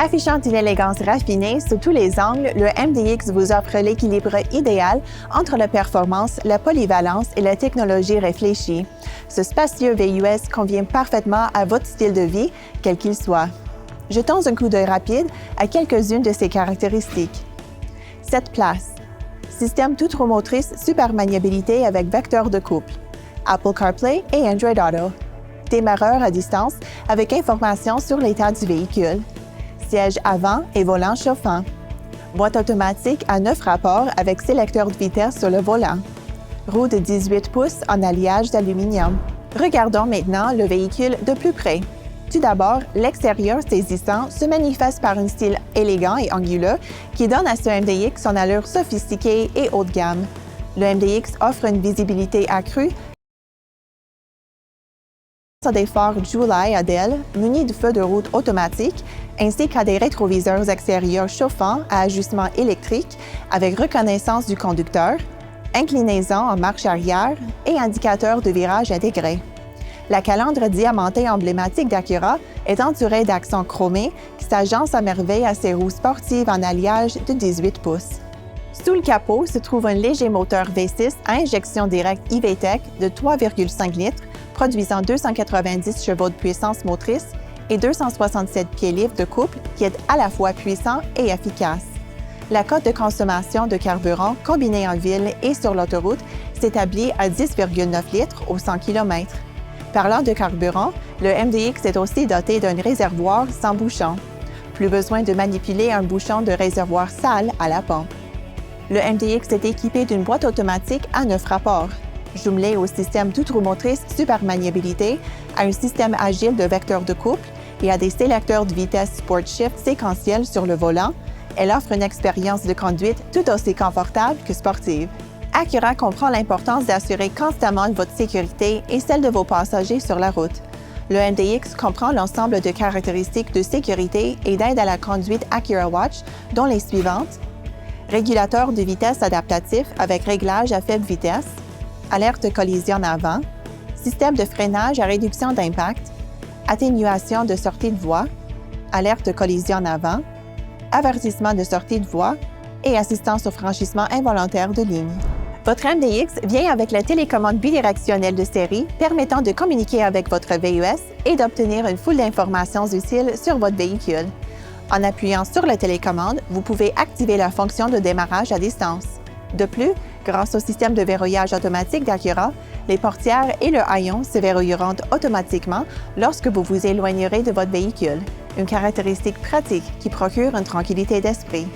Affichant une élégance raffinée sous tous les angles, le MDX vous offre l'équilibre idéal entre la performance, la polyvalence et la technologie réfléchie. Ce spacieux VUS convient parfaitement à votre style de vie, quel qu'il soit. Jetons un coup d'œil rapide à quelques-unes de ses caractéristiques. 7 places. Système toute roue motrice super maniabilité avec vecteur de couple. Apple CarPlay et Android Auto. Démarreur à distance avec information sur l'état du véhicule. Siège avant et volant chauffant. Boîte automatique à 9 rapports avec sélecteur de vitesse sur le volant. Roue de 18 pouces en alliage d'aluminium. Regardons maintenant le véhicule de plus près. Tout d'abord, l'extérieur saisissant se manifeste par un style élégant et anguleux qui donne à ce MDX son allure sophistiquée et haut de gamme. Le MDX offre une visibilité accrue grâce à des phares July ADEL munis de feux de route automatiques ainsi qu'à des rétroviseurs extérieurs chauffants à ajustement électrique avec reconnaissance du conducteur, inclinaison en marche arrière et indicateur de virage intégré. La calandre diamantée emblématique d'Acura est entourée d'accents chromés qui s'agencent à merveille à ses roues sportives en alliage de 18 pouces. Sous le capot se trouve un léger moteur V6 à injection directe iVTEC de 3,5 litres, produisant 290 chevaux de puissance motrice et 267 pieds-livres de couple qui est à la fois puissant et efficace. La cote de consommation de carburant combinée en ville et sur l'autoroute s'établit à 10,9 litres au 100 km. Parlant de carburant, le MDX est aussi doté d'un réservoir sans bouchon. Plus besoin de manipuler un bouchon de réservoir sale à la pompe. Le MDX est équipé d'une boîte automatique à 9 rapports. Jumelée au système toute roue motrice super maniabilité, à un système agile de vecteur de couple et à des sélecteurs de vitesse Sport Shift séquentiels sur le volant, elle offre une expérience de conduite tout aussi confortable que sportive. Acura comprend l'importance d'assurer constamment votre sécurité et celle de vos passagers sur la route. Le MDX comprend l'ensemble de caractéristiques de sécurité et d'aide à la conduite Acura Watch, dont les suivantes: régulateur de vitesse adaptatif avec réglage à faible vitesse, alerte collision avant, système de freinage à réduction d'impact, atténuation de sortie de voie, alerte collision avant, avertissement de sortie de voie et assistance au franchissement involontaire de ligne. Votre MDX vient avec la télécommande bidirectionnelle de série permettant de communiquer avec votre VUS et d'obtenir une foule d'informations utiles sur votre véhicule. En appuyant sur la télécommande, vous pouvez activer la fonction de démarrage à distance. De plus, grâce au système de verrouillage automatique d'Acura, les portières et le haillon se verrouilleront automatiquement lorsque vous vous éloignerez de votre véhicule, une caractéristique pratique qui procure une tranquillité d'esprit.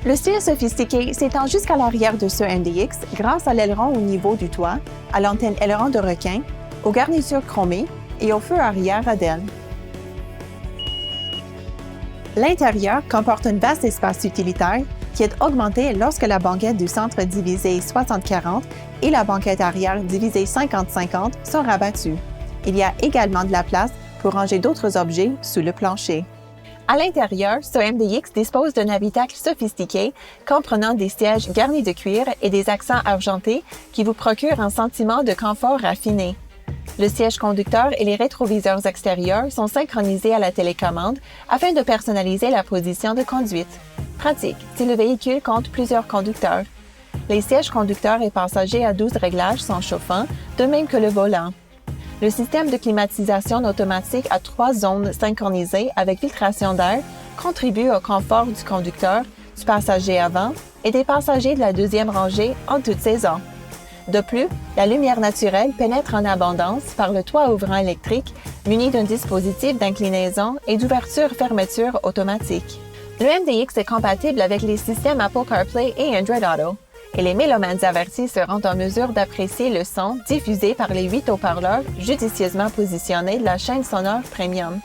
Le style sophistiqué s'étend jusqu'à l'arrière de ce MDX grâce à l'aileron au niveau du toit, à l'antenne aileron de requin, aux garnitures chromées et au feu arrière ADEL. L'intérieur comporte un vaste espace utilitaire qui est augmenté lorsque la banquette du centre divisée 60-40 et la banquette arrière divisée 50-50 sont rabattues. Il y a également de la place pour ranger d'autres objets sous le plancher. À l'intérieur, ce MDX dispose d'un habitacle sophistiqué comprenant des sièges garnis de cuir et des accents argentés qui vous procurent un sentiment de confort raffiné. Le siège conducteur et les rétroviseurs extérieurs sont synchronisés à la télécommande afin de personnaliser la position de conduite. Pratique si le véhicule compte plusieurs conducteurs. Les sièges conducteurs et passagers à 12 réglages sont chauffants, de même que le volant. Le système de climatisation automatique à 3 zones synchronisées avec filtration d'air contribue au confort du conducteur, du passager avant et des passagers de la deuxième rangée en toute saison. De plus, la lumière naturelle pénètre en abondance par le toit ouvrant électrique muni d'un dispositif d'inclinaison et d'ouverture-fermeture automatique. Le MDX est compatible avec les systèmes Apple CarPlay et Android Auto, et les mélomanes avertis seront en mesure d'apprécier le son diffusé par les 8 haut-parleurs judicieusement positionnés de la chaîne sonore Premium.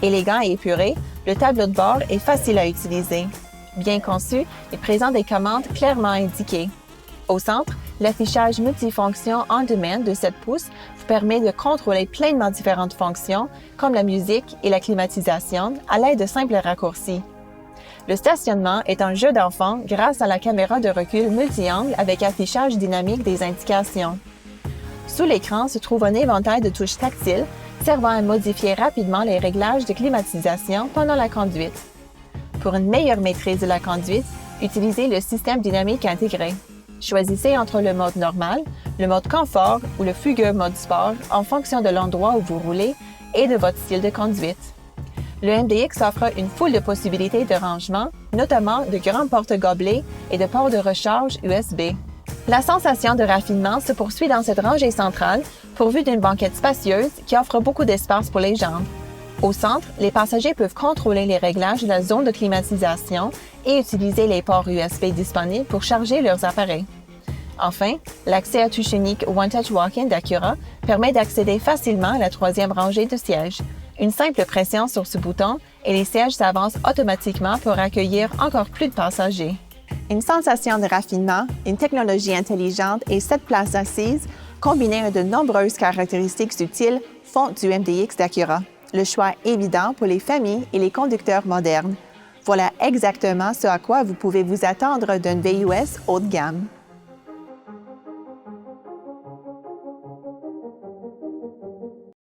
Élégant et épuré, le tableau de bord est facile à utiliser. Bien conçu, il présente des commandes clairement indiquées. Au centre, l'affichage multifonction on-demand de 7 pouces vous permet de contrôler pleinement différentes fonctions, comme la musique et la climatisation, à l'aide de simples raccourcis. Le stationnement est un jeu d'enfant grâce à la caméra de recul multi-angle avec affichage dynamique des indications. Sous l'écran se trouve un éventail de touches tactiles servant à modifier rapidement les réglages de climatisation pendant la conduite. Pour une meilleure maîtrise de la conduite, utilisez le système dynamique intégré. Choisissez entre le mode normal, le mode confort ou le fugueux mode sport en fonction de l'endroit où vous roulez et de votre style de conduite. Le MDX offre une foule de possibilités de rangement, notamment de grands porte-gobelets et de ports de recharge USB. La sensation de raffinement se poursuit dans cette rangée centrale, pourvue d'une banquette spacieuse qui offre beaucoup d'espace pour les jambes. Au centre, les passagers peuvent contrôler les réglages de la zone de climatisation et utiliser les ports USB disponibles pour charger leurs appareils. Enfin, l'accès à touche unique One Touch Walk-in d'Acura permet d'accéder facilement à la troisième rangée de sièges. Une simple pression sur ce bouton et les sièges s'avancent automatiquement pour accueillir encore plus de passagers. Une sensation de raffinement, une technologie intelligente et 7 places assises, combinées à de nombreuses caractéristiques utiles, font du MDX d'Acura le choix évident pour les familles et les conducteurs modernes. Voilà exactement ce à quoi vous pouvez vous attendre d'un VUS haut de gamme.